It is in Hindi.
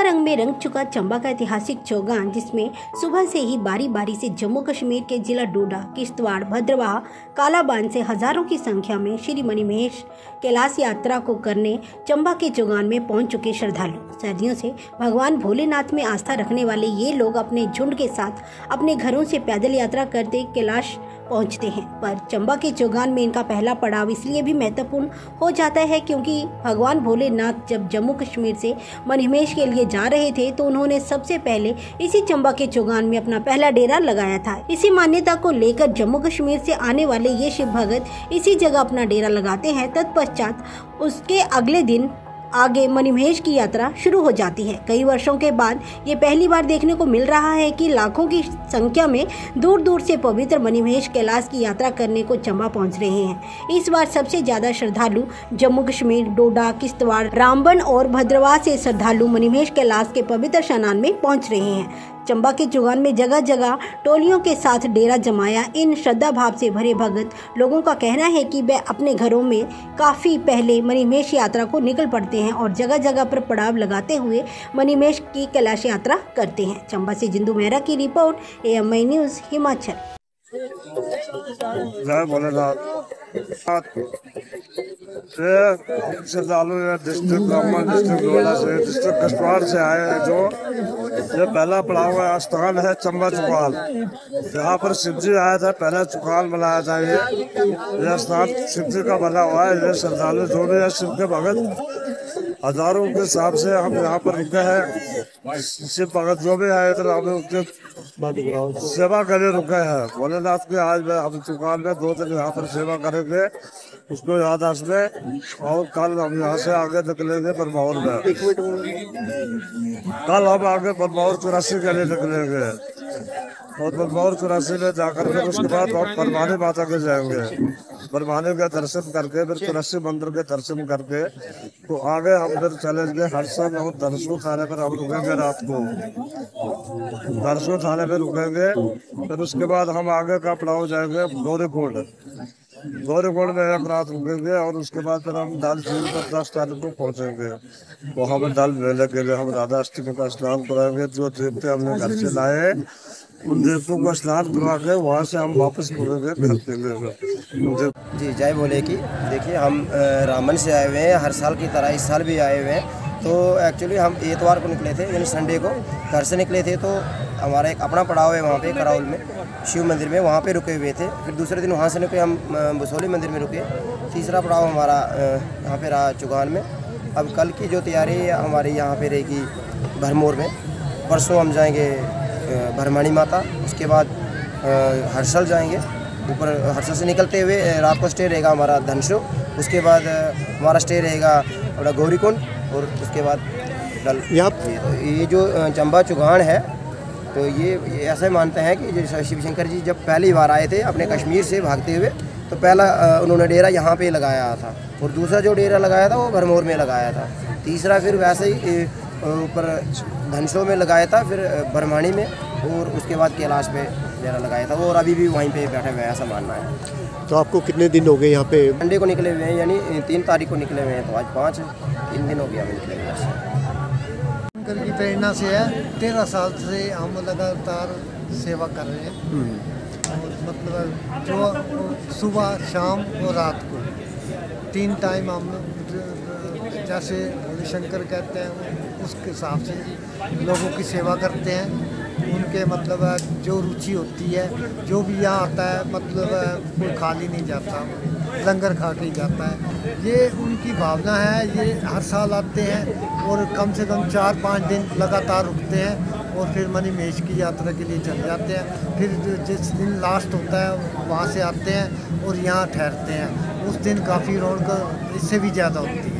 भगवा रंग में रंग चुका चंबा का ऐतिहासिक चौगान, जिसमें सुबह से ही बारी बारी से जम्मू कश्मीर के जिला डोडा, किश्तवाड़, भद्रवाह, कालाबान से हजारों की संख्या में श्री मणिमहेश कैलाश यात्रा को करने चंबा के चौगान में पहुंच चुके श्रद्धालु। सदियों से भगवान भोलेनाथ में आस्था रखने वाले ये लोग अपने झुंड के साथ अपने घरों से पैदल यात्रा करते कैलाश पहुंचते हैं। पर चंबा के चौगान में इनका पहला पड़ाव इसलिए भी महत्वपूर्ण हो जाता है क्योंकि भगवान भोलेनाथ जब जम्मू कश्मीर से मणिमहेश के लिए जा रहे थे तो उन्होंने सबसे पहले इसी चंबा के चौगान में अपना पहला डेरा लगाया था। इसी मान्यता को लेकर जम्मू कश्मीर से आने वाले ये शिव भगत इसी जगह अपना डेरा लगाते हैं। तत्पश्चात उसके अगले दिन आगे मणिमहेश की यात्रा शुरू हो जाती है। कई वर्षों के बाद ये पहली बार देखने को मिल रहा है कि लाखों की संख्या में दूर दूर से पवित्र मणिमहेश कैलाश की यात्रा करने को चंबा पहुंच रहे हैं। इस बार सबसे ज्यादा श्रद्धालु जम्मू कश्मीर, डोडा, किश्तवाड़, रामबन और भद्रवाह से श्रद्धालु मणिमहेश कैलाश के पवित्र स्नान में पहुंच रहे हैं। चंबा के चौगान में जगह जगह टोलियों के साथ डेरा जमाया इन श्रद्धा भाव से भरे भगत लोगों का कहना है कि वे अपने घरों में काफी पहले मणिमहेश यात्रा को निकल पड़ते हैं और जगह जगह पर पड़ाव लगाते हुए मणिमहेश की कैलाश यात्रा करते हैं। चंबा से जिंदू मेहरा की रिपोर्ट, AMI न्यूज, हिमाचल। श्रद्धालु डिस्ट्रिक्ट रामबन, डिस्ट्रिक्ट डोडा से, डिस्ट्रिक्ट किश्तवाड़ से आए हैं। जो ये पहला पड़ाव स्थान है चंबा चौगान, यहाँ पर शिव जी आया था, पहला चौगान बनाया था। ये स्थान शिव जी का बना हुआ है। ये श्रद्धालु जो भी है शिव के भगत हजारों के हिसाब से हम यहाँ पर रुके हैं। शिव भगत जो भी आए थे हम उनके सेवा करने रुके हैं। भोलेनाथ के आज हम चौगान में 2 दिन यहाँ पर सेवा करेंगे, उसको याद में। और कल हम यहाँ से आगे निकलेंगे बरमौर में। कल हम आगे बरमौर 84 के लिए निकलेंगे और बरमौर 84 में जाकर फिर उसके बाद हम परमानी माता के जाएंगे। परमानी के दर्शन करके फिर 84 मंदिर के दर्शन करके तो आगे हम फिर चलेंगे हरसद और दरसू थाने पर हम रुकेंगे। रात को दरसू थाने पर रुकेंगे। फिर उसके बाद हम आगे का पड़ाव जाएंगे गौरीकुंड में एक रात रुकेंगे और उसके बाद फिर हम दाल झील पर 10 तारीख को पहुँचेंगे। वहाँ पर दाल मेले के लिए हम राधा अष्टमी का स्नान कराएंगे। जो देवते हमने घर से लाए उन देवतों का स्नान करवा के वहाँ से हम वापस मुड़ेंगे घर के। जी जय भोले की। देखिए हम रामबन से आए हुए हैं, हर साल की तरह इस साल भी आए हुए हैं। तो एक्चुअली हम इतवार को निकले थे, यानी संडे को घर से निकले थे। तो हमारा एक अपना पड़ाव है वहाँ पे कराउल में शिव मंदिर में, वहाँ पे रुके हुए थे। फिर दूसरे दिन वहाँ से निकले हम बसोली मंदिर में रुके। तीसरा पड़ाव हमारा यहाँ पे रहा चौगान में। अब कल की जो तैयारी हमारी यहाँ पे रहेगी भरमौर में। परसों हम जाएंगे भरमानी माता, उसके बाद हर्षल जाएंगे। ऊपर हर्षल से निकलते हुए रात को स्टे रहेगा हमारा धनसू। उसके बाद हमारा स्टे रहेगा थोड़ा गौरीकुंड और उसके बाद डल। ये जो चंबा चौगान है तो ये ऐसा मानते हैं कि जो शिव शंकर जी जब पहली बार आए थे अपने कश्मीर से भागते हुए तो पहला उन्होंने डेरा यहाँ पे लगाया था और दूसरा जो डेरा लगाया था वो भरमौर में लगाया था। तीसरा फिर वैसे ही ऊपर धनसो में लगाया था, फिर बरमानी में और उसके बाद कैलाश पे डेरा लगाया था। वो और अभी भी वहीं पे बैठे हुए हैं ऐसा मानना है। तो आपको कितने दिन हो गए यहाँ पे? संडे को निकले हुए हैं, यानी 3 तारीख को निकले हुए हैं, तो आज 5 है, 3 दिन हो गया हमें निकले हुए। शंकर की प्रेरणा से है, 13 साल से हम लगातार सेवा कर रहे हैं। और मतलब जो सुबह, शाम और रात को 3 टाइम हम जैसे शंकर कहते हैं उसके हिसाब से लोगों की सेवा करते हैं। उनके मतलब जो रुचि होती है, जो भी यहाँ आता है मतलब कोई खाली नहीं जाता, लंगर खा के ही जाता है। ये उनकी भावना है। ये हर साल आते हैं और कम से कम 4-5 दिन लगातार रुकते हैं और फिर मणिमहेश की यात्रा के लिए चले जाते हैं। फिर जिस दिन लास्ट होता है वहाँ से आते हैं और यहाँ ठहरते हैं। उस दिन काफ़ी रौनक इससे भी ज़्यादा होती है।